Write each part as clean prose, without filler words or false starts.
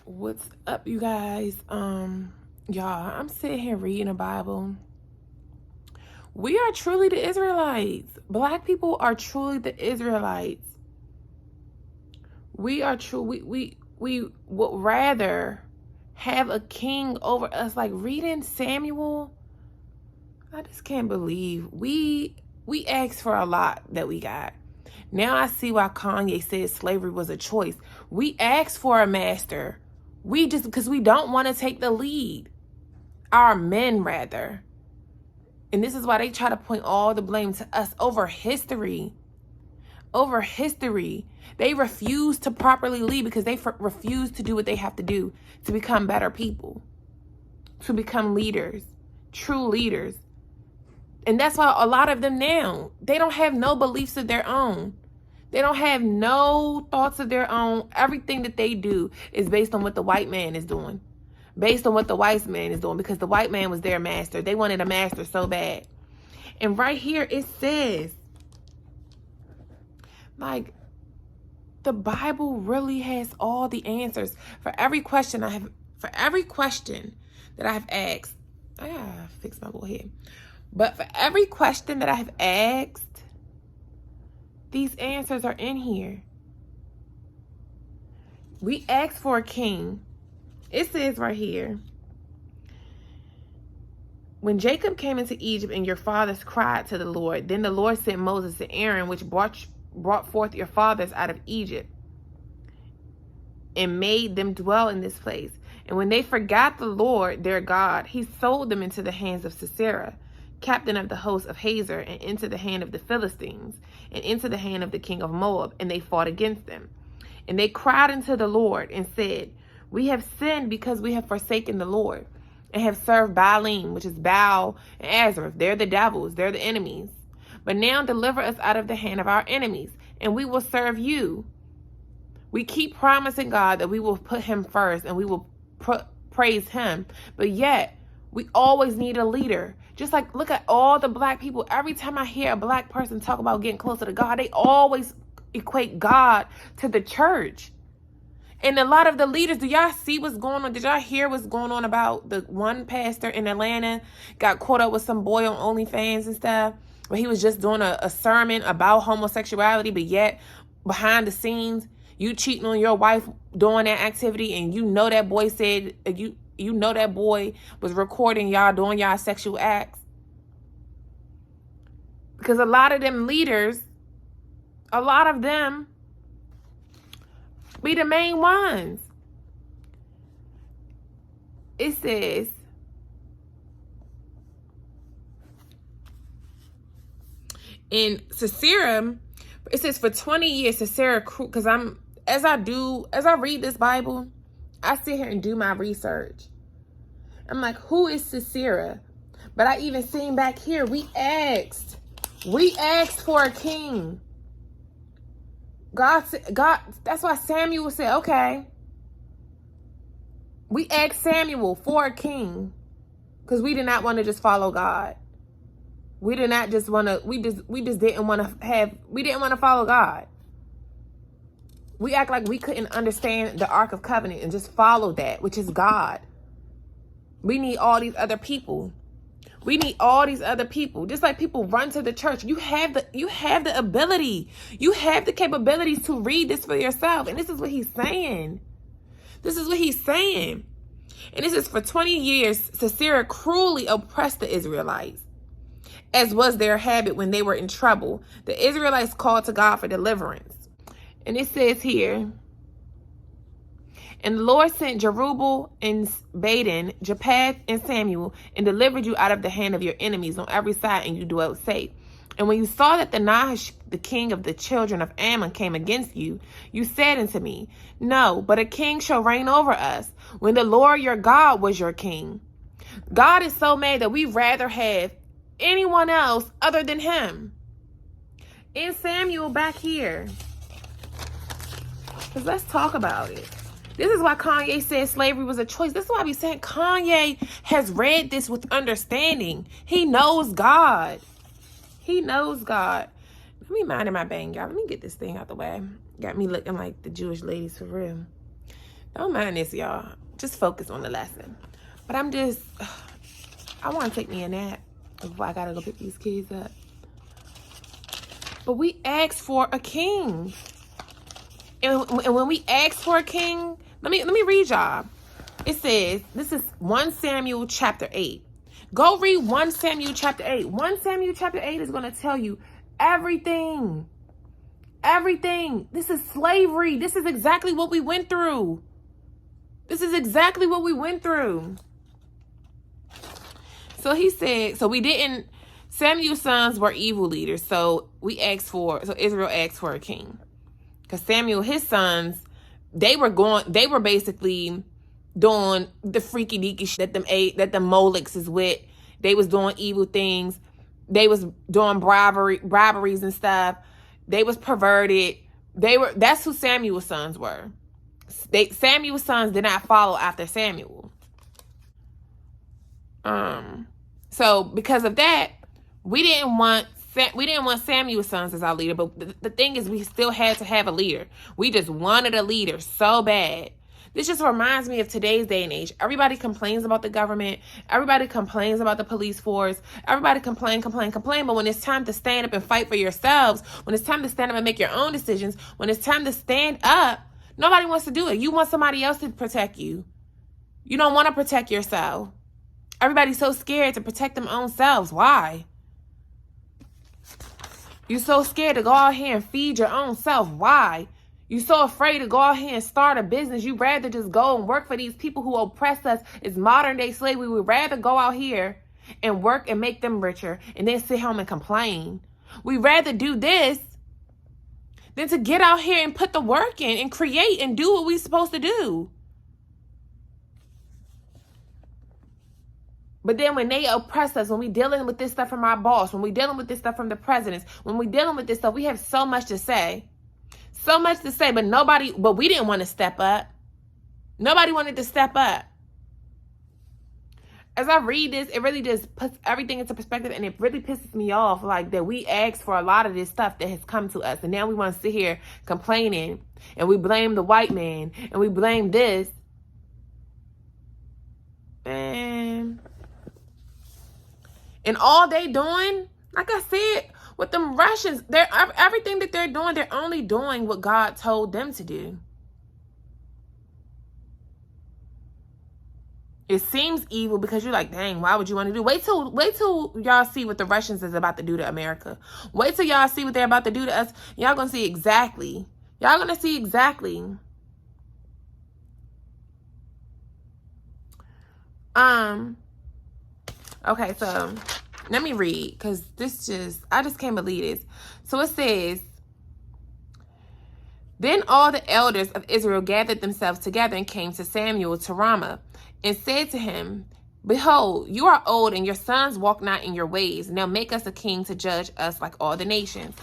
What's up, you guys? Y'all, I'm sitting here reading the Bible. We are truly the Israelites. Black people are truly the Israelites. We are true. We would rather have a king over us. Like reading Samuel, I just can't believe we asked for a lot that we got. Now I see why Kanye said slavery was a choice. We asked for a master. We just, because we don't want to take the lead. Our men, rather. And this is why they try to point all the blame to us over history. Over history. They refuse to properly lead because they refuse to do what they have to do to become better people. To become leaders. True leaders. And that's why a lot of them now, they don't have no beliefs of their own. They don't have no thoughts of their own. Everything that they do is based on what the white man is doing. Based on what the white man is doing. Because the white man was their master. They wanted a master so bad. And right here it says, like, the Bible really has all the answers. For every question that I have asked, I gotta fix my little head. But for every question that I have asked, these answers are in here. We asked for a king. It says right here, when Jacob came into Egypt and your fathers cried to the Lord, then the Lord sent Moses and Aaron, which brought forth your fathers out of Egypt and made them dwell in this place. And when they forgot the Lord, their God, he sold them into the hands of Sisera, captain of the host of Hazor, and into the hand of the Philistines, and into the hand of the king of Moab, and they fought against them. And they cried unto the Lord and said, we have sinned because we have forsaken the Lord, and have served Baalim, which is Baal and Azareth. They're the devils, they're the enemies. But now deliver us out of the hand of our enemies, and we will serve you. We keep promising God that we will put him first, and we will praise him. But yet, we always need a leader. Just like, look at all the black people. Every time I hear a black person talk about getting closer to God, they always equate God to the church. And a lot of the leaders, do y'all see what's going on? Did y'all hear what's going on about the one pastor in Atlanta got caught up with some boy on OnlyFans and stuff? Where he was just doing a sermon about homosexuality, but yet behind the scenes, you cheating on your wife doing that activity, and you know that boy said, you know that boy was recording y'all doing y'all sexual acts. Because a lot of them leaders, a lot of them be the main ones. It says, in Sisera, it says for 20 years, Sisera, because as I read this Bible, I sit here and do my research. I'm like, who is Sisera? But I even seen back here, we asked for a king. God, that's why Samuel said, okay. We asked Samuel for a king because we did not want to just follow God. We did not just want to, we just didn't want to follow God. We act like we couldn't understand the Ark of Covenant and just follow that, which is God. We need all these other people. We need all these other people. Just like people run to the church. You have the ability. You have the capabilities to read this for yourself. And this is what he's saying. This is what he's saying. And this is for 20 years, Sisera cruelly oppressed the Israelites, as was their habit when they were in trouble. The Israelites called to God for deliverance. And it says here, and the Lord sent Jerubbaal and Baden, Japheth and Samuel, and delivered you out of the hand of your enemies on every side, and you dwelt safe. And when you saw that the Nahash, the king of the children of Ammon, came against you, you said unto me, no, but a king shall reign over us, when the Lord your God was your king. God is so mad that we'd rather have anyone else other than him. In Samuel back here. Because let's talk about it. This is why Kanye said slavery was a choice. This is why I be saying Kanye has read this with understanding. He knows God. He knows God. Let me mind my bang, y'all. Let me get this thing out the way. Got me looking like the Jewish ladies for real. Don't mind this, y'all. Just focus on the lesson. But I want to take me a nap before I got to go pick these kids up. But we asked for a king. And when we ask for a king, let me read y'all. It says, this is 1 Samuel chapter 8. Go read 1 Samuel chapter 8. 1 Samuel chapter 8 is going to tell you everything. Everything. This is slavery. This is exactly what we went through. This is exactly what we went through. So he said, Samuel's sons were evil leaders. So Israel asked for a king. Because Samuel, his sons, they were basically doing the freaky deaky shit that the Molechs is with. They was doing evil things. They was doing briberies and stuff. They was perverted. That's who Samuel's sons were. Samuel's sons did not follow after Samuel. So because of that, we didn't want Samuel's sons as our leader, but the thing is, we still had to have a leader. We just wanted a leader so bad. This just reminds me of today's day and age. Everybody complains about the government. Everybody complains about the police force. Everybody complain. But when it's time to stand up and fight for yourselves, when it's time to stand up and make your own decisions, when it's time to stand up, nobody wants to do it. You want somebody else to protect you. You don't want to protect yourself. Everybody's so scared to protect them own selves. Why? You're so scared to go out here and feed your own self. Why? You're so afraid to go out here and start a business. You'd rather just go and work for these people who oppress us. It's modern day slavery. We'd rather go out here and work and make them richer and then sit home and complain. We'd rather do this than to get out here and put the work in and create and do what we're supposed to do. But then when they oppress us, when we're dealing with this stuff from our boss, when we're dealing with this stuff from the presidents, when we're dealing with this stuff, we have so much to say. So much to say, but we didn't want to step up. Nobody wanted to step up. As I read this, it really just puts everything into perspective, and it really pisses me off, like, that we asked for a lot of this stuff that has come to us, and now we want to sit here complaining, and we blame the white man, and we blame this. And all they doing, like I said, with them Russians, everything that they're doing, they're only doing what God told them to do. It seems evil because you're like, dang, why would you want to do? Wait till y'all see what the Russians is about to do to America. Wait till y'all see what they're about to do to us. Y'all gonna see exactly. Y'all gonna see exactly. Okay, so let me read, because I just can't believe this. So it says, then all the elders of Israel gathered themselves together and came to Samuel to Ramah and said to him, behold, you are old and your sons walk not in your ways. Now make us a king to judge us like all the nations.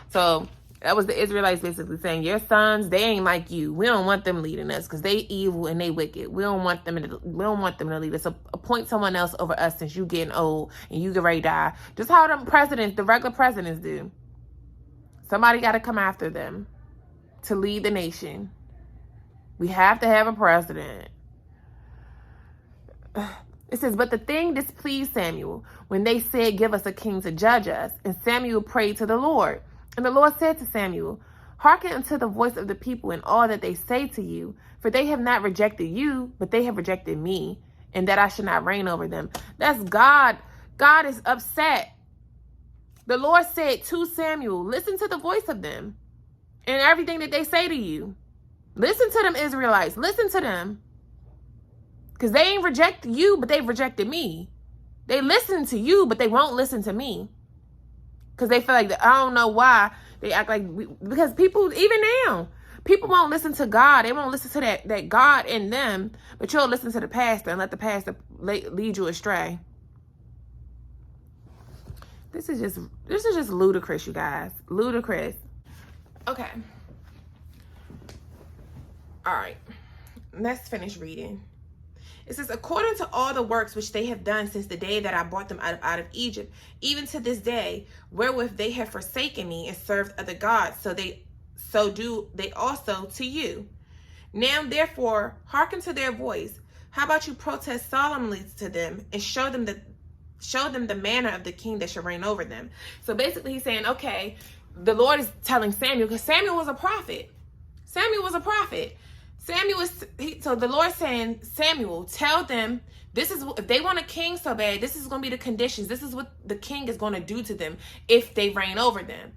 So that was the Israelites basically saying, your sons, they ain't like you. We don't want them leading us because they evil and they wicked. We don't want them to lead us. So appoint someone else over us since you getting old and you get ready to die. Just how the regular presidents do. Somebody got to come after them to lead the nation. We have to have a president. It says, but the thing displeased Samuel when they said, give us a king to judge us. And Samuel prayed to the Lord. And the Lord said to Samuel, hearken unto the voice of the people in all that they say to you, for they have not rejected you, but they have rejected me, and that I should not reign over them. That's God. God is upset. The Lord said to Samuel, listen to the voice of them and everything that they say to you. Listen to them, Israelites. Listen to them. Because they ain't reject you, but they've rejected me. They listen to you, but they won't listen to me. Because they feel like, I don't know why they act like, because people, even now, people won't listen to God. They won't listen to that God in them, but you'll listen to the pastor and let the pastor lead you astray. This is just ludicrous, you guys. Ludicrous. Okay. All right. Let's finish reading. It says, according to all the works which they have done since the day that I brought them out of Egypt, even to this day, wherewith they have forsaken me and served other gods, so do they also to you. Now, therefore, hearken to their voice. How about you protest solemnly to them and show them the manner of the king that should reign over them. So basically he's saying, okay, the Lord is telling Samuel, because Samuel was a prophet. So the Lord's saying, Samuel, tell them, this is, if they want a king so bad, this is going to be the conditions. This is what the king is going to do to them if they reign over them.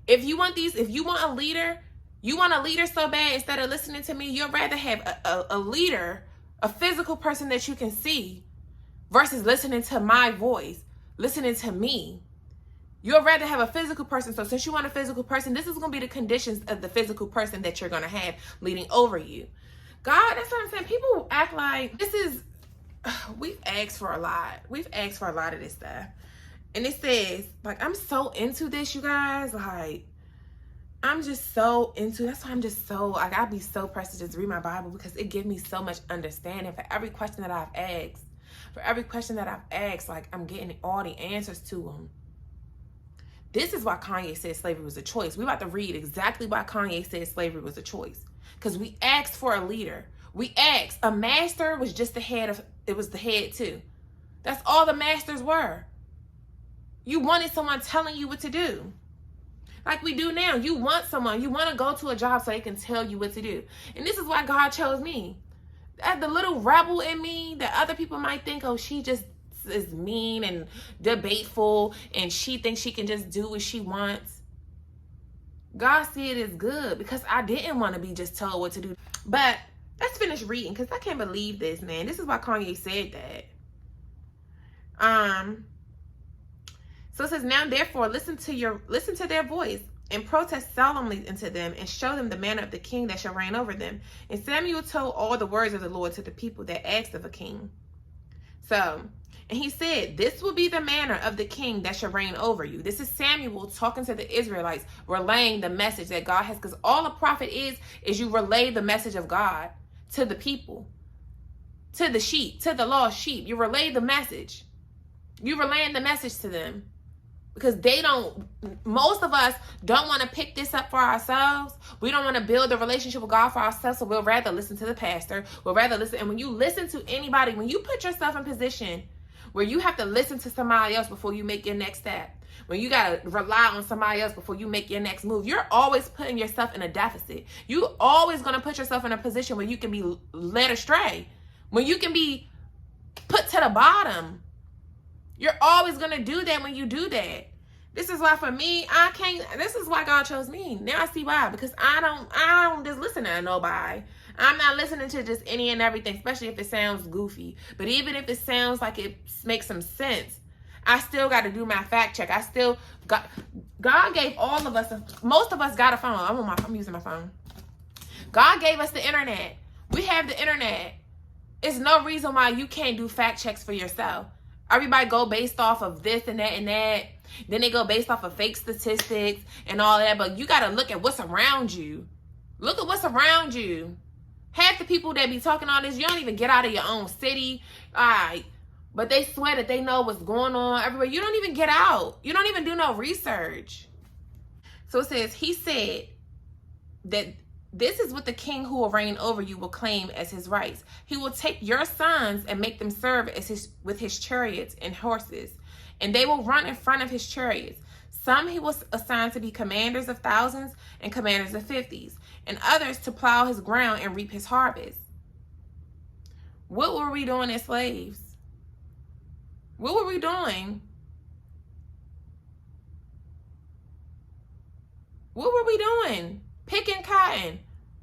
If you want a leader, you want a leader so bad, instead of listening to me, you'd rather have a leader, a physical person that you can see, versus listening to my voice, listening to me. You'd rather have a physical person. So since you want a physical person, this is going to be the conditions of the physical person that you're going to have leading over you. God, that's what I'm saying. People act like this is, we've asked for a lot. We've asked for a lot of this stuff. And it says, like, I'm so into this, you guys. Like, I'm just so into, that's why I'm just so, like, I'd be so pressed to just read my Bible, because it gives me so much understanding for every question that I've asked. Like, I'm getting all the answers to them. This is why Kanye said slavery was a choice. We're about to read exactly why Kanye said slavery was a choice. Because we asked for a leader. We asked. A master was just the head of, it was the head too. That's all the masters were. You wanted someone telling you what to do. Like we do now. You want someone. You want to go to a job so they can tell you what to do. And this is why God chose me. The little rebel in me that other people might think, oh, she just is mean and debateful and she thinks she can just do what she wants. God see it as good, because I didn't want to be just told what to do. But let's finish reading, because I can't believe this, man. This is why Kanye said that. So it says, now therefore listen to their voice and protest solemnly unto them and show them the manner of the king that shall reign over them. And Samuel told all the words of the Lord to the people that asked of a king. So, and he said, this will be the manner of the king that shall reign over you. This is Samuel talking to the Israelites, relaying the message that God has, because all a prophet is you relay the message of God to the people, to the sheep, to the lost sheep. You relay the message. You relaying the message to them. Because most of us don't want to pick this up for ourselves. We don't want to build a relationship with God for ourselves. So we'll rather listen to the pastor. We'll rather listen. And when you listen to anybody, when you put yourself in position where you have to listen to somebody else before you make your next step, when you got to rely on somebody else before you make your next move, you're always putting yourself in a deficit. You're always going to put yourself in a position where you can be led astray, when you can be put to the bottom. You're always going to do that when you do that. This is why for me, this is why God chose me. Now I see why. Because I don't just listen to nobody. I'm not listening to just any and everything, especially if it sounds goofy. But even if it sounds like it makes some sense, I still got to do my fact check. God gave all of us, most of us got a phone. I'm using my phone. God gave us the internet. We have the internet. It's no reason why you can't do fact checks for yourself. Everybody go based off of this and that and that. Then they go based off of fake statistics and all that. But you got to look at what's around you. Look at what's around you. Half the people that be talking all this, you don't even get out of your own city. All right. But they swear that they know what's going on everywhere. You don't even get out. You don't even do no research. So it says, he said that this is what the king who will reign over you will claim as his rights. He will take your sons and make them serve with his chariots and horses, and they will run in front of his chariots. Some he will assign to be commanders of thousands and commanders of 50s, and others to plow his ground and reap his harvest. What were we doing as slaves? What were we doing? What were we doing? Picking cotton,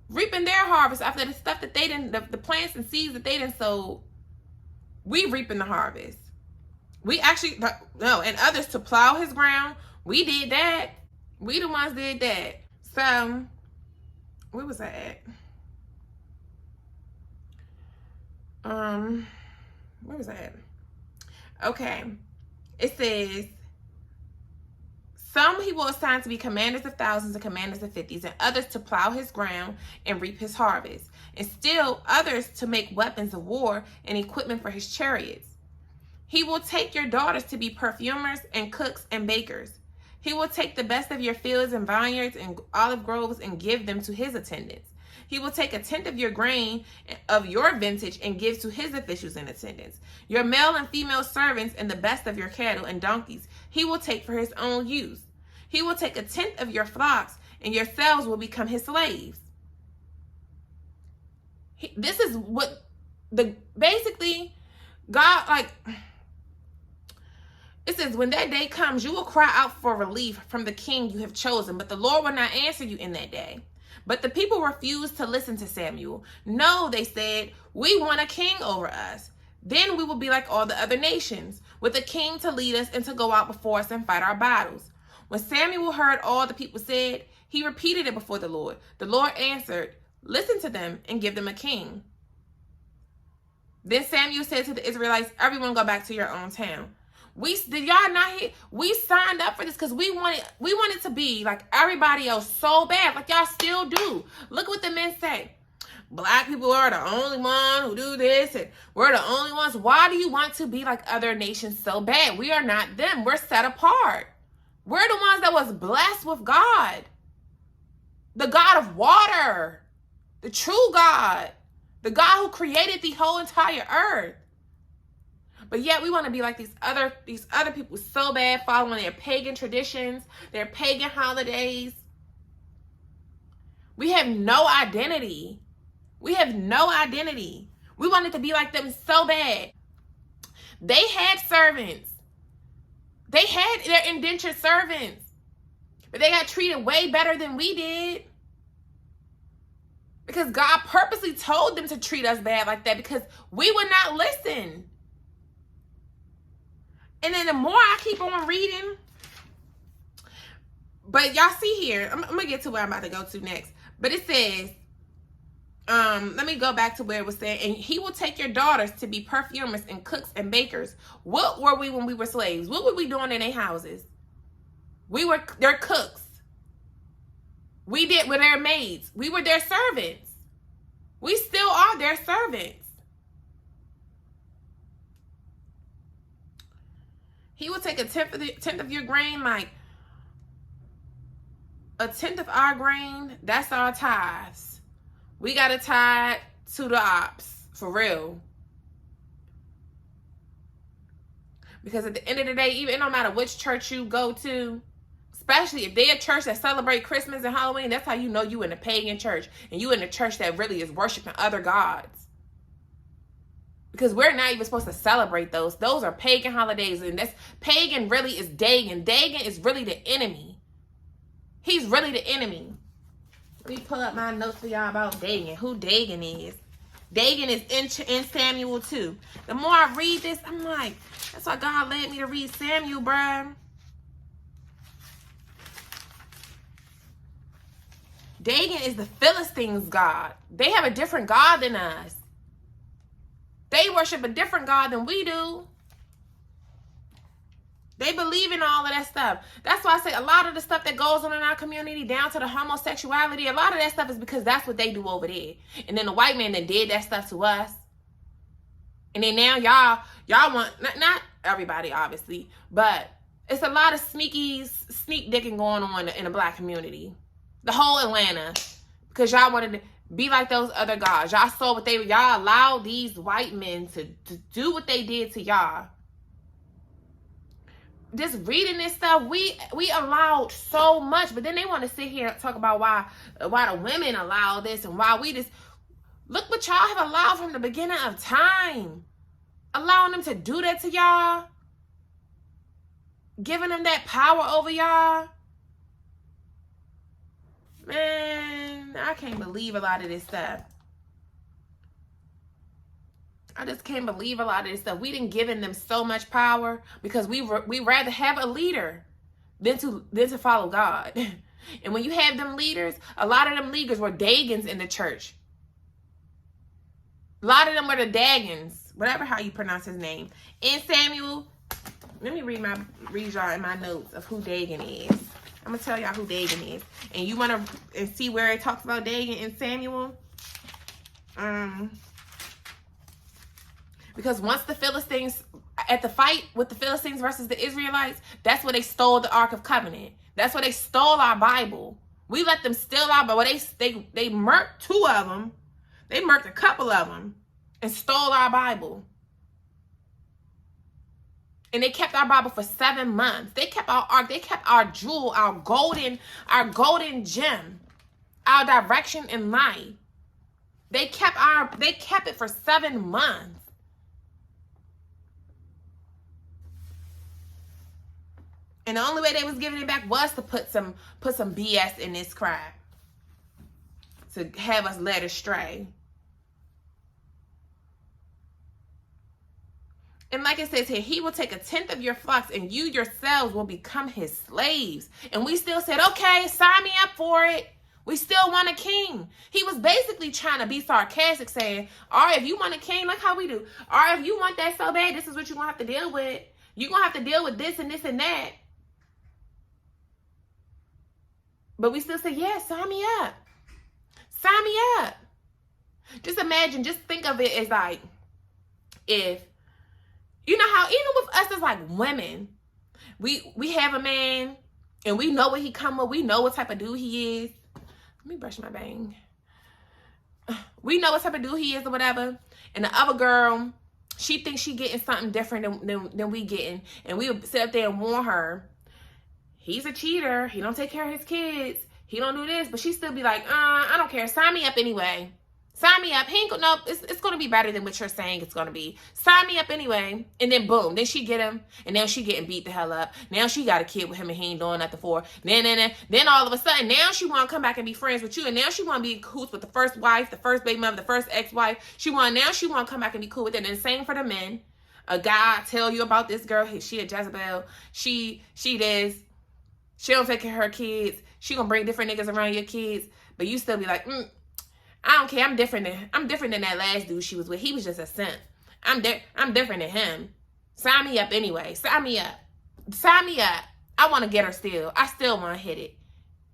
reaping their harvest after the stuff that they didn't, the plants and seeds that they didn't sow. We reaping the harvest. We actually, no, and others to plow his ground. We did that. We the ones did that. So, where was I at? Where was I at? Okay. It says, some he will assign to be commanders of thousands and commanders of 50s, and others to plow his ground and reap his harvest, and still others to make weapons of war and equipment for his chariots. He will take your daughters to be perfumers and cooks and bakers. He will take the best of your fields and vineyards and olive groves and give them to his attendants. He will take a tenth of your grain of your vintage and give to his officials and attendants. Your male and female servants and the best of your cattle and donkeys he will take for his own use. He will take a tenth of your flocks, and yourselves will become his slaves. This is what basically God, like, it says, when that day comes, you will cry out for relief from the king you have chosen, but the Lord will not answer you in that day. But the people refused to listen to Samuel. No, they said, we want a king over us. Then we will be like all the other nations, with a king to lead us and to go out before us and fight our battles. When Samuel heard all the people said, he repeated it before the Lord. The Lord answered, listen to them and give them a king. Then Samuel said to the Israelites, everyone go back to your own town. Did y'all not hear? We signed up for this because we wanted to be like everybody else so bad, like y'all still do. Look what the men say. Black people are the only one who do this, and we're the only ones. Why do you want to be like other nations so bad? We are not them. We're set apart. We're the ones that was blessed with God. The God of water. The true God. The God who created the whole entire earth. But yet we want to be like these other people so bad, following their pagan traditions, their pagan holidays. We have no identity. We have no identity. We wanted to be like them so bad. They had servants. They had their indentured servants. But they got treated way better than we did. Because God purposely told them to treat us bad like that because we would not listen. And then the more I keep on reading, but y'all see here, I'm going to get to where I'm about to go to next. But it says, let me go back to where it was saying, and he will take your daughters to be perfumers and cooks and bakers. What were we when we were slaves? What were we doing in their houses? We were their cooks. We were their maids. We were their servants. We still are their servants. He will take a tenth of your grain, like a tenth of our grain. That's our tithes. We got to tithe to the ops, for real. Because at the end of the day, even no matter which church you go to, especially if they're a church that celebrate Christmas and Halloween, that's how you know you in a pagan church and you in a church that really is worshiping other gods. Because we're not even supposed to celebrate those. Those are pagan holidays. And that's pagan really is Dagon. Dagon is really the enemy. He's really the enemy. Let me pull up my notes for y'all about Dagon. Who Dagon is. Dagon is in Samuel too. The more I read this, I'm like, that's why God led me to read Samuel, bruh. Dagon is the Philistines' God. They have a different God than us. They worship a different God than we do. They believe in all of that stuff. That's why I say a lot of the stuff that goes on in our community, down to the homosexuality, a lot of that stuff is because that's what they do over there. And then the white man that did that stuff to us. And then now y'all want, not everybody obviously, but it's a lot of sneak dicking going on in the black community. The whole Atlanta. Because y'all wanted to be like those other gods. Y'all saw what y'all allowed these white men to do what they did to y'all. Just reading this stuff, we allowed so much, but then they want to sit here and talk about why the women allow this and why we just look what y'all have allowed from the beginning of time. Allowing them to do that to y'all. Giving them that power over y'all. Man, I can't believe a lot of this stuff. I just can't believe a lot of this stuff. We didn't give them so much power because we rather have a leader than to follow God. And when you have them leaders, a lot of them leaders were Dagons in the church. A lot of them were the Dagons, whatever how you pronounce his name. In Samuel, let me read y'all in my notes of who Dagon is. I'm going to tell y'all who Dagon is. And you want to see where it talks about Dagon in Samuel? Because once the Philistines, at the fight with the Philistines versus the Israelites, that's where they stole the Ark of Covenant. That's where they stole our Bible. We let them steal our Bible. They murked 2 of them. They murked a couple of them and stole our Bible. And they kept our Bible for 7 months. They kept our ark. They kept our jewel, our golden gem, our direction in life. They kept it for 7 months. And the only way they was giving it back was to put some BS in this crap, to have us led astray. And like it says here, he will take 1/10 of your flocks, and you yourselves will become his slaves. And we still said, okay, sign me up for it. We still want a king. He was basically trying to be sarcastic, saying, all right, if you want a king, like how we do. All right, if you want that so bad, this is what you're going to have to deal with. You're going to have to deal with this and this and that. But we still say, yeah, sign me up. Sign me up. Just imagine, just think of it as like, if, you know how, even with us as like women, we have a man and we know what he come with. We know what type of dude he is. Let me brush my bang. We know what type of dude he is or whatever. And the other girl, she thinks she getting something different than we getting. And we would sit up there and warn her, he's a cheater. He don't take care of his kids. He don't do this. But she still be like, I don't care. Sign me up anyway. Sign me up. He ain't no, it's going to be better than what you're saying it's going to be. Sign me up anyway. And then boom. Then she get him. And now she getting beat the hell up. Now she got a kid with him and he ain't doing nothing for her. Then all of a sudden, now she want to come back and be friends with you. And now she want to be in cahoots with the first wife, the first baby mother, the first ex-wife. Now she want to come back and be cool with it. And the same for the men. A guy tell you about this girl. She a Jezebel. She this. She don't take care of her kids. She gonna bring different niggas around your kids. But you still be like, I don't care. I'm different than that last dude she was with. He was just a simp. I'm different than him. Sign me up anyway. Sign me up. Sign me up. I want to get her still. I still want to hit it.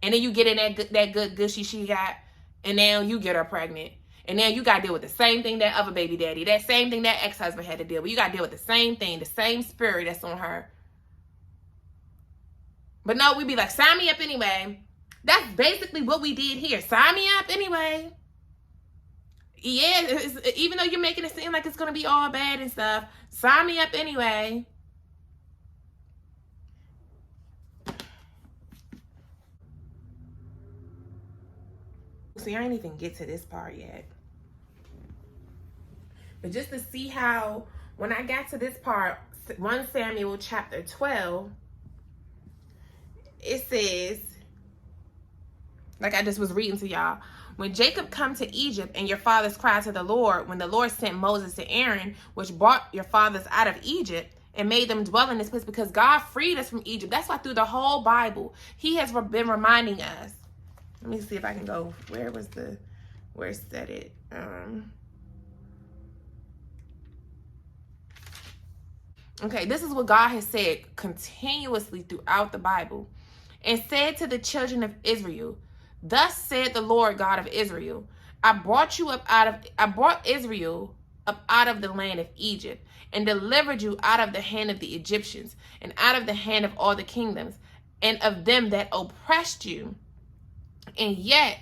And then you get in that good gushy she got, and now you get her pregnant. And now you got to deal with the same thing that other baby daddy, that same thing that ex-husband had to deal with. You got to deal with the same thing, the same spirit that's on her. But no, we be like, sign me up anyway. That's basically what we did here. Sign me up anyway. Yeah, even though you're making it seem like it's going to be all bad and stuff, sign me up anyway. See, I ain't even get to this part yet. But just to see how, when I got to this part, 1 Samuel chapter 12, it says, like I just was reading to y'all, when Jacob come to Egypt and your fathers cried to the Lord, when the Lord sent Moses to Aaron, which brought your fathers out of Egypt and made them dwell in this place, because God freed us from Egypt. That's why through the whole Bible, he has been reminding us. Let me see if I can go. Where said it? Okay, this is what God has said continuously throughout the Bible. And said to the children of Israel, thus said the Lord God of Israel, I brought Israel up out of the land of Egypt, and delivered you out of the hand of the Egyptians, and out of the hand of all the kingdoms, and of them that oppressed you. And yet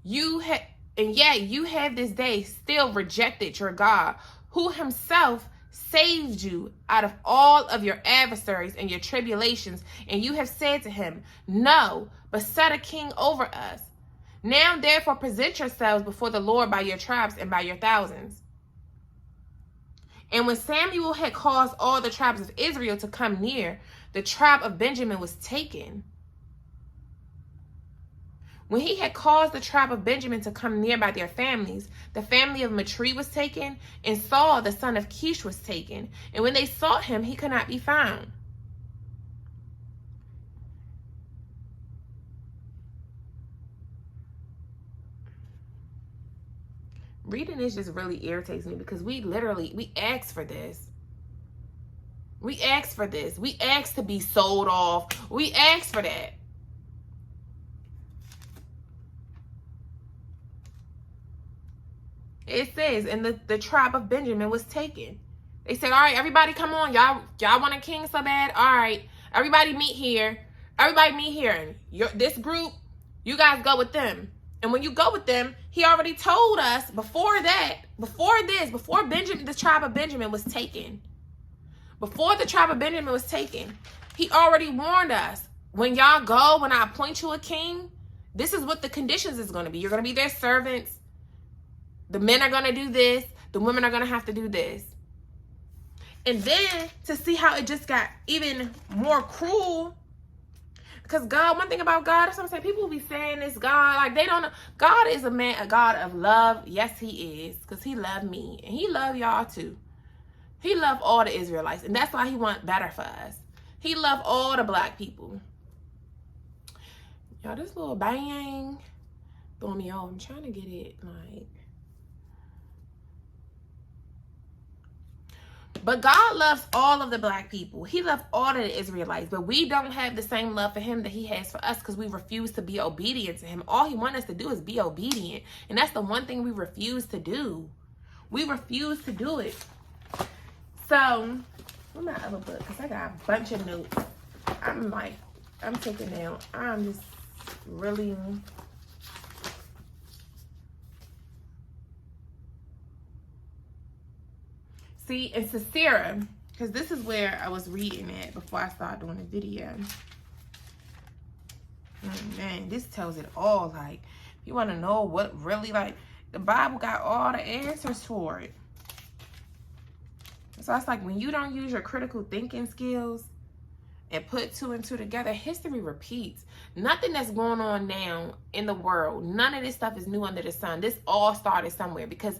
you have this day still rejected your God, who himself saved you out of all of your adversaries and your tribulations, and you have said to him, no, but set a king over us. Now therefore present yourselves before the Lord by your tribes and by your thousands. And when Samuel had caused all the tribes of Israel to come near, the tribe of Benjamin was taken. When he had caused the tribe of Benjamin to come near by their families, the family of Matri was taken, and Saul the son of Kish was taken. And when they sought him, he could not be found. Reading this just really irritates me, because we asked for this. We asked for this. We asked to be sold off. We asked for that. It says, and the tribe of Benjamin was taken. They said, all right, everybody come on. Y'all want a king so bad? All right, everybody meet here. Everybody meet here. And this group, You guys go with them. And when you go with them, he already told us before Benjamin, the tribe of Benjamin was taken. Before the tribe of Benjamin was taken, he already warned us. When y'all go, when I appoint you a king, this is what the conditions is going to be. You're going to be their servants. The men are going to do this. The women are going to have to do this. And then to see how it just got even more cruel. Because God, one thing about God, that's what I'm saying. People will be saying this, God, like they don't know. God is a God of love. Yes, he is. Because he loved me. And he loved y'all too. He loved all the Israelites. And that's why he wants better for us. He loved all the black people. Y'all, this little bang throwing me off. I'm trying to get it like. But God loves all of the black people. He loves all of the Israelites. But we don't have the same love for him that he has for us because we refuse to be obedient to him. All he wants us to do is be obedient. And that's the one thing we refuse to do. We refuse to do it. So, where's my other book? Because I got a bunch of notes. I'm taking down. I'm just really... See, in Sisera, because this is where I was reading it before I started doing the video. Man, this tells it all. Like, if you want to know what really, like, the Bible got all the answers for it. So it's like when you don't use your critical thinking skills and put two and two together, history repeats. Nothing that's going on now in the world, none of this stuff is new under the sun. This all started somewhere because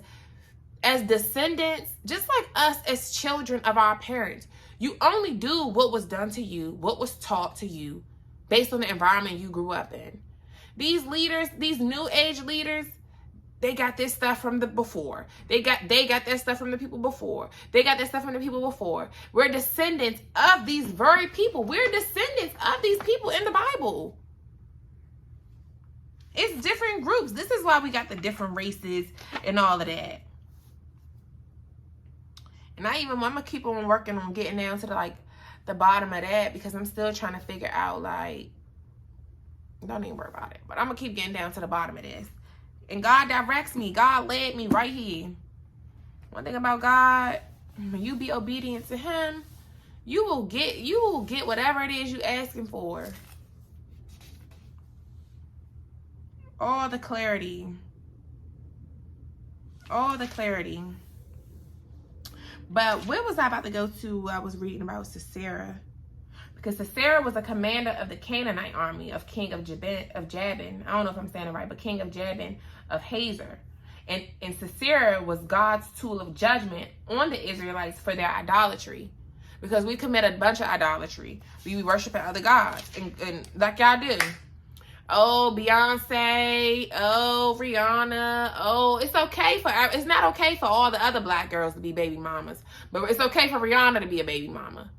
as descendants, just like us as children of our parents, you only do what was done to you, what was taught to you, based on the environment you grew up in. These leaders, these new age leaders, they got this stuff from the before. They got that stuff from the people before. They got that stuff from the people before. We're descendants of these very people. We're descendants of these people in the Bible. It's different groups. This is why we got the different races and all of that. And I'm gonna keep on working on getting down to the bottom of that because I'm still trying to figure out, like, don't even worry about it. But I'm gonna keep getting down to the bottom of this. And God directs me. God led me right here. One thing about God, when you be obedient to him, you will get whatever it is you asking for. All the clarity. All the clarity. But where was I about to go to? I was reading about Sisera. Because Sisera was a commander of the Canaanite army of king of Jabin. I don't know if I'm saying it right, but king of Jabin of Hazor. And Sisera was God's tool of judgment on the Israelites for their idolatry. Because we commit a bunch of idolatry. We be worshiping other gods. And like y'all do. Oh, Beyonce. Oh, Rihanna. Oh, it's not okay for all the other black girls to be baby mamas. But it's okay for Rihanna to be a baby mama.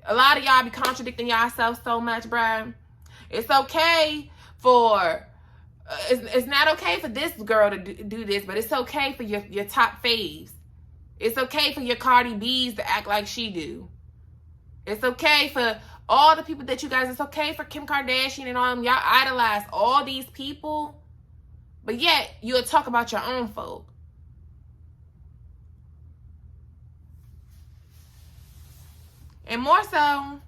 A lot of y'all be contradicting yourselves so much, bruh. It's okay for... it's not okay for this girl to do this, but it's okay for your top faves. It's okay for your Cardi B's to act like she do. It's okay for all the people that you guys... It's okay for Kim Kardashian and all them. Y'all idolize all these people, but yet you'll talk about your own folk. And more so,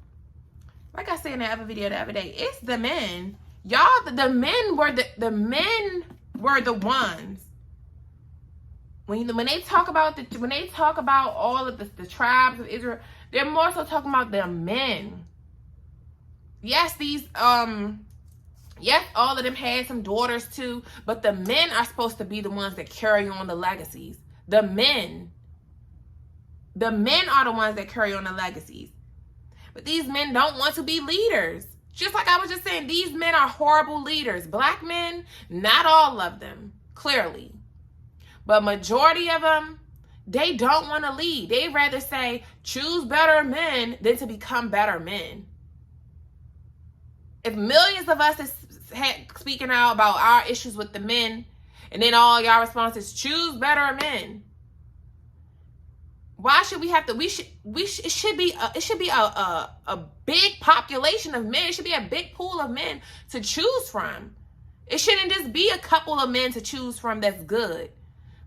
like I said in the other video the other day, it's the men. Y'all, the men were the ones. When they talk about all of the tribes of Israel, they're more so talking about the men. Yes, yes, all of them had some daughters too, but the men are supposed to be the ones that carry on the legacies. The men are the ones that carry on the legacies. But these men don't want to be leaders. Just like I was just saying, these men are horrible leaders. Black men, not all of them, clearly. But majority of them, they don't want to lead. They rather say, choose better men than to become better men. If millions of us is speaking out about our issues with the men, and then all y'all responses, choose better men. Why should we have to? It should be a big population of men. It should be a big pool of men to choose from. It shouldn't just be a couple of men to choose from that's good.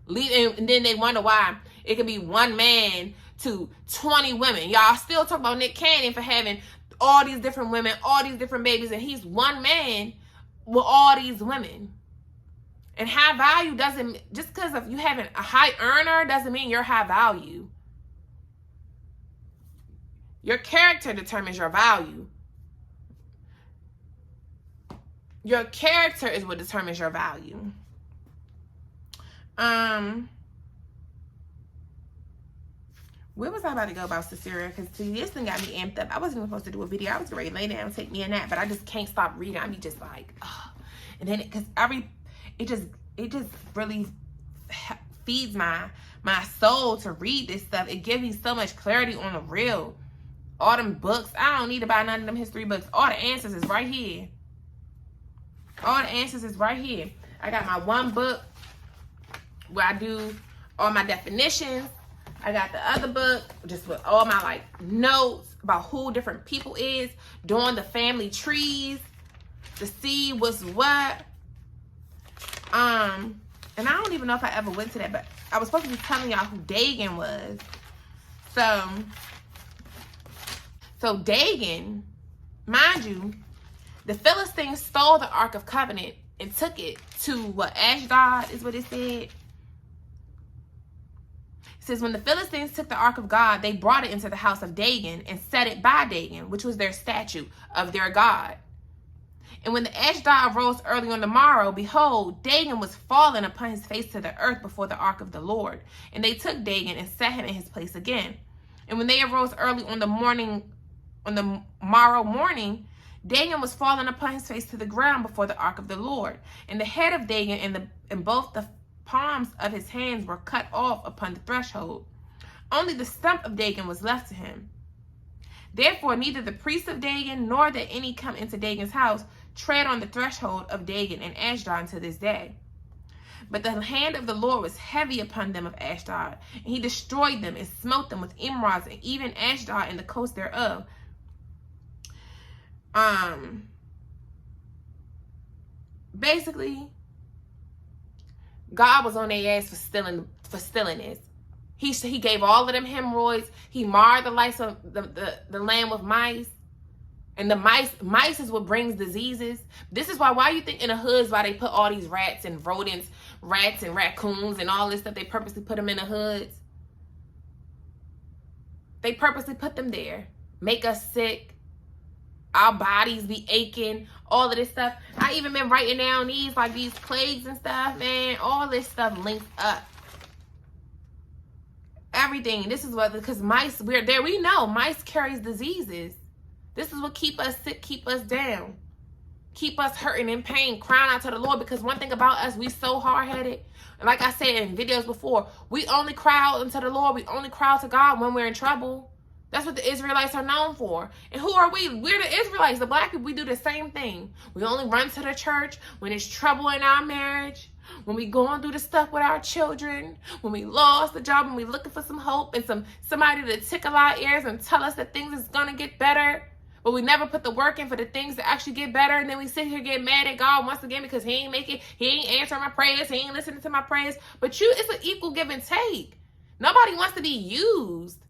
And then they wonder why it could be one man to 20 women. Y'all still talk about Nick Cannon for having all these different women, all these different babies, and he's one man with all these women. And high value doesn't, just because of you having a high earner doesn't mean you're high value. Your character determines your value. Your character is what determines your value. Where was I about to go about Sisera? Because see, this thing got me amped up. I wasn't even supposed to do a video. I was ready to lay down and take me a nap, but I just can't stop reading. I be just like, ugh. And then because it just really feeds my soul to read this stuff. It gives me so much clarity on the real. All them books, I don't need to buy none of them history books. All the answers is right here. All the answers is right here. I got my one book where I do all my definitions. I got the other book just with all my like notes about who different people is, doing the family trees to see what's what. And I don't even know if I ever went to that, but I was supposed to be telling y'all who Dagon was. So Dagon, mind you, the Philistines stole the Ark of Covenant and took it to what, Ashdod is what it said. It says, when the Philistines took the Ark of God, they brought it into the house of Dagon and set it by Dagon, which was their statue of their God. And when the Ashdod arose early on the morrow, behold, Dagon was fallen upon his face to the earth before the ark of the Lord. And they took Dagon and set him in his place again. And when they arose early on the morrow morning, Dagon was fallen upon his face to the ground before the ark of the Lord. And the head of Dagon and both the palms of his hands were cut off upon the threshold. Only the stump of Dagon was left to him. Therefore, neither the priests of Dagon nor that any come into Dagon's house tread on the threshold of Dagon and Ashdod to this day. But the hand of the Lord was heavy upon them of Ashdod, and he destroyed them and smote them with emerods, and even Ashdod and the coast thereof. Basically, God was on their ass for stealing this. He gave all of them hemorrhoids. He marred the lice of the land with mice. And the mice is what brings diseases. This is why you think in the hoods why they put all these rats and rodents, rats and raccoons and all this stuff, they purposely put them in the hoods. They purposely put them there. Make us sick. Our bodies be aching. All of this stuff. I even been writing down these plagues and stuff, man. All this stuff links up. Everything. This is what, because mice, we're there. We know mice carries diseases. This is what keep us sick, keep us down, keep us hurting in pain, crying out to the Lord. Because one thing about us, we so hard-headed. And like I said in videos before, we only cry out unto the Lord. We only cry out to God when we're in trouble. That's what the Israelites are known for. And who are we? We're the Israelites, the black people. We do the same thing. We only run to the church when there's trouble in our marriage, when we going through the stuff with our children, when we lost the job, when we looking for some hope and somebody to tickle our ears and tell us that things is going to get better. But we never put the work in for the things to actually get better. And then we sit here get mad at God once again because he ain't answering my prayers. He ain't listening to my prayers. But it's an equal give and take. Nobody wants to be used.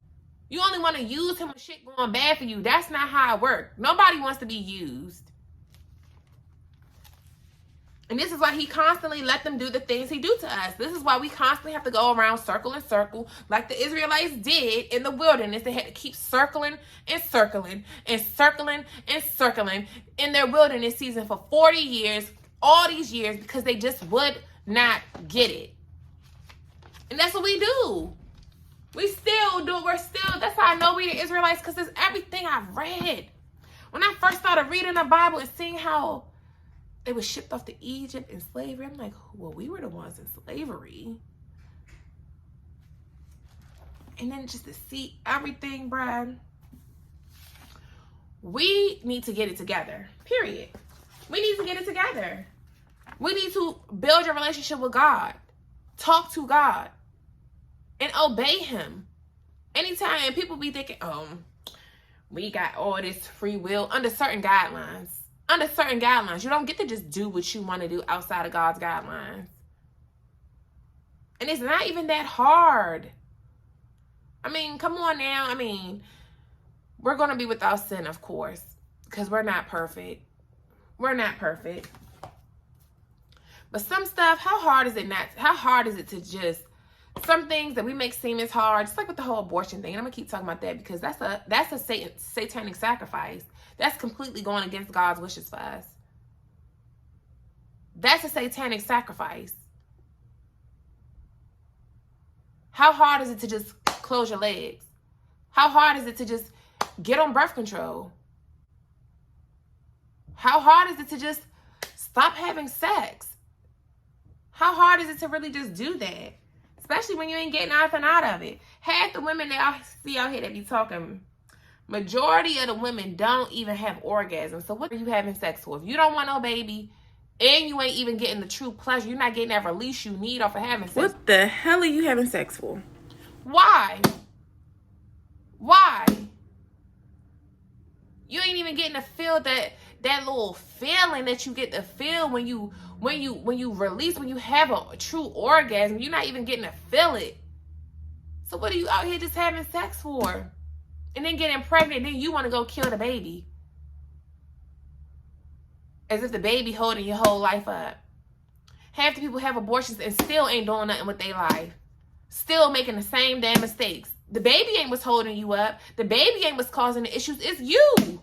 You only want to use him when shit going bad for you. That's not how it works. Nobody wants to be used. And this is why he constantly let them do the things he do to us. This is why we constantly have to go around circle and circle like the Israelites did in the wilderness. They had to keep circling and circling and circling and circling in their wilderness season for 40 years, all these years, because they just would not get it. And that's what we do. We still do. That's how I know we the Israelites, because it's everything I've read. When I first started reading the Bible and seeing how they were shipped off to Egypt in slavery, I'm like, well, we were the ones in slavery. And then just to see everything, Brad, we need to get it together, period. We need to get it together. We need to build your relationship with God. Talk to God. And obey him. Anytime, and people be thinking, we got all this free will under certain guidelines. under certain guidelines. You don't get to just do what you want to do outside of God's guidelines. And it's not even that hard. I mean, come on now. I mean, we're going to be without sin, of course, because we're not perfect. We're not perfect. But some stuff, how hard is it to just, some things that we make seem as hard, just like with the whole abortion thing. And I'm going to keep talking about that because that's a satanic sacrifice. That's completely going against God's wishes for us. That's a satanic sacrifice. How hard is it to just close your legs? How hard is it to just get on birth control? How hard is it to just stop having sex? How hard is it to really just do that? Especially when you ain't getting nothing out of it. Half the women that I see out here that be talking, majority of the women don't even have orgasms. So what are you having sex for? If you don't want no baby and you ain't even getting the true pleasure, you're not getting that release you need off of having sex. What the hell are you having sex for? Why? Why? You ain't even getting to feel that little feeling that you get to feel when you release, when you have a true orgasm. You're not even getting to feel it. So what are you out here just having sex for? And then getting pregnant, then you want to go kill the baby. As if the baby holding your whole life up. Half the people have abortions and still ain't doing nothing with their life. Still making the same damn mistakes. The baby ain't what's holding you up. The baby ain't what's causing the issues. It's you.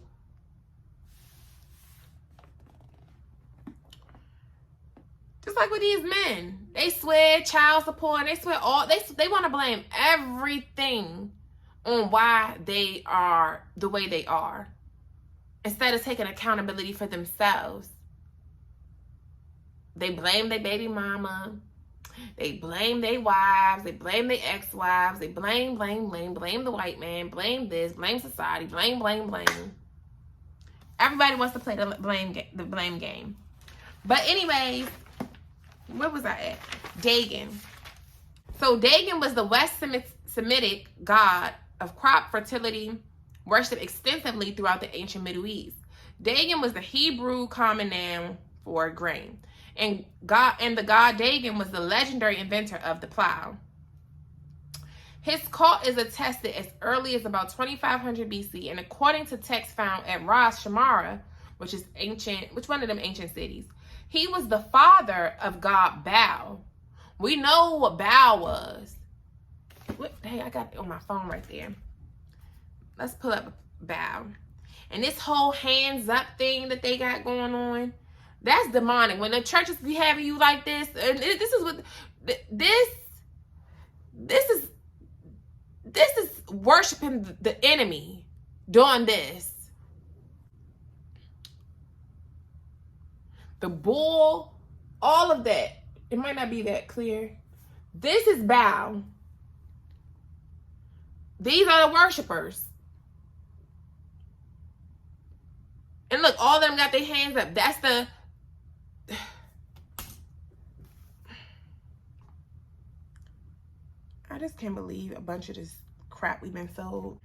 Just like with these men. They swear child support. And they swear they want to blame everything on why they are the way they are, instead of taking accountability for themselves. They blame their baby mama. They blame their wives. They blame their ex-wives. They blame the white man. Blame this. Blame society. Blame. Everybody wants to play the blame game. But anyways, where was I at? Dagon. So Dagon was the West Semitic god of crop fertility, worshipped extensively throughout the ancient Middle East. Dagon was the Hebrew common noun for grain. And the god Dagon was the legendary inventor of the plow. His cult is attested as early as about 2500 BC, and according to texts found at Ras Shamara, which one of them ancient cities, he was the father of god Baal. We know what Baal was. Hey, I got it on my phone right there. Let's pull up Baal. And this whole hands up thing that they got going on, that's demonic. When the churches be having you like this, and this is worshiping the enemy doing this. The bull, all of that. It might not be that clear. This is Baal. These are the worshipers. And look, all of them got their hands up. That's the... I just can't believe a bunch of this crap we've been sold.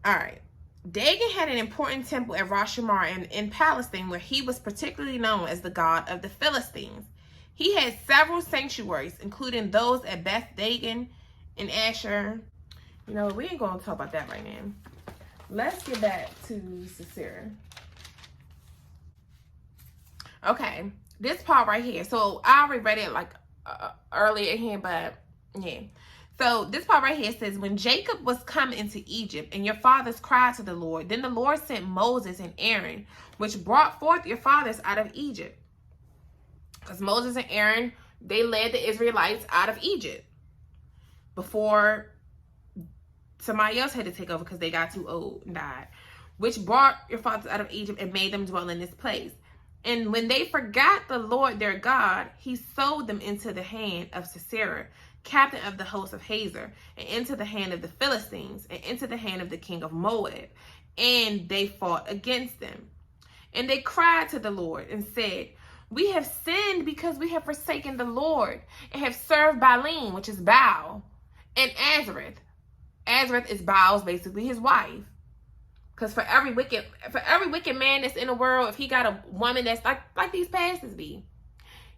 All right. Dagon had an important temple at Ras Shamar in Palestine, where he was particularly known as the god of the Philistines. He had several sanctuaries, including those at Beth Dagon and Asher. You know, we ain't going to talk about that right now. Let's get back to Sisera. Okay, this part right here. So I already read it like earlier here, but yeah. So this part right here says, when Jacob was come into Egypt and your fathers cried to the Lord, then the Lord sent Moses and Aaron, which brought forth your fathers out of Egypt. Because Moses and Aaron, they led the Israelites out of Egypt before somebody else had to take over because they got too old and died. Which brought your fathers out of Egypt and made them dwell in this place. And when they forgot the Lord their God, he sold them into the hand of Sisera, captain of the host of Hazor, and into the hand of the Philistines, and into the hand of the king of Moab. And they fought against them. And they cried to the Lord and said, we have sinned because we have forsaken the Lord and have served Baalim, which is Baal, and Azareth. Azareth is Baal's, basically his wife. Because for every wicked man that's in the world, if he got a woman that's like these pastors be,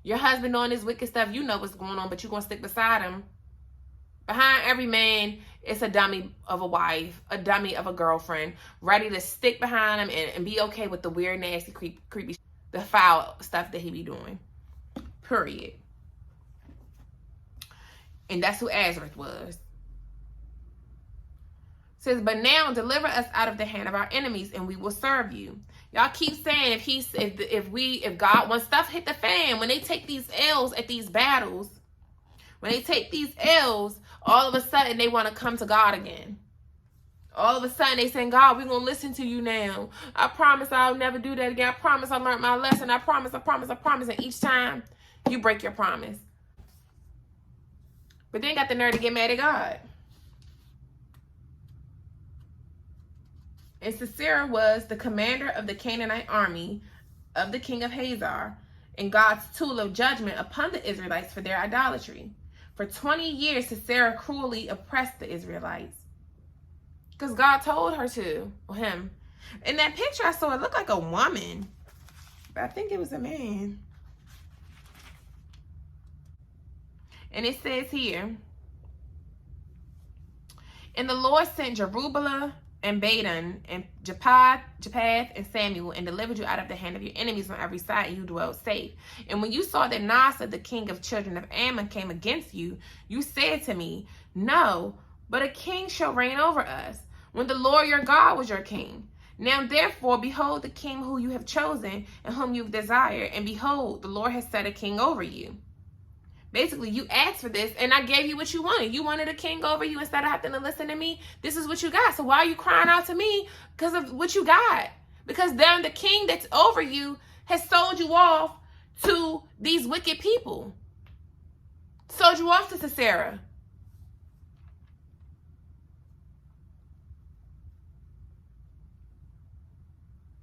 your husband doing this wicked stuff, you know what's going on, but you're going to stick beside him. Behind every man, it's a dummy of a wife, a dummy of a girlfriend, ready to stick behind him and be okay with the weird, nasty, creepy, the foul stuff that he be doing. Period. And that's who Azareth was. It says, but now deliver us out of the hand of our enemies, and we will serve you. Y'all keep saying if God, when stuff hit the fan, when they take these L's at these battles, when they take these L's, all of a sudden they want to come to God again. All of a sudden they saying, God, we're going to listen to you now. I promise I'll never do that again. I promise I learned my lesson. I promise. And each time you break your promise. But then got the nerve to get mad at God. And Sisera was the commander of the Canaanite army of the king of Hazor, and God's tool of judgment upon the Israelites for their idolatry. For 20 years, Sisera cruelly oppressed the Israelites. Because God told her to, or him. In that picture I saw, it looked like a woman. But I think it was a man. And it says here, and the Lord sent Jerubbaal and Badon and Japheth and Samuel, and delivered you out of the hand of your enemies on every side, and you dwelled safe. And when you saw that Nasa, the king of children of Ammon, came against you, you said to me, no, but a king shall reign over us, when the Lord your God was your king. Now therefore, behold the king who you have chosen, and whom you've desired, and behold, the Lord has set a king over you. Basically, you asked for this, and I gave you what you wanted. You wanted a king over you instead of having to listen to me. This is what you got. So why are you crying out to me because of what you got? Because then the king that's over you has sold you off to these wicked people. Sold you off to Sisera.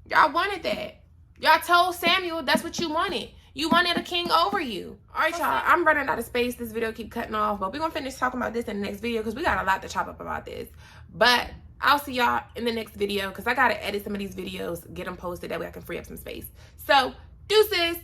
Y'all wanted that. Y'all told Samuel that's what you wanted. You wanted a king over you. All right, y'all. I'm running out of space. This video keep cutting off. But we're going to finish talking about this in the next video because we got a lot to chop up about this. But I'll see y'all in the next video because I got to edit some of these videos, get them posted. That way I can free up some space. So, deuces.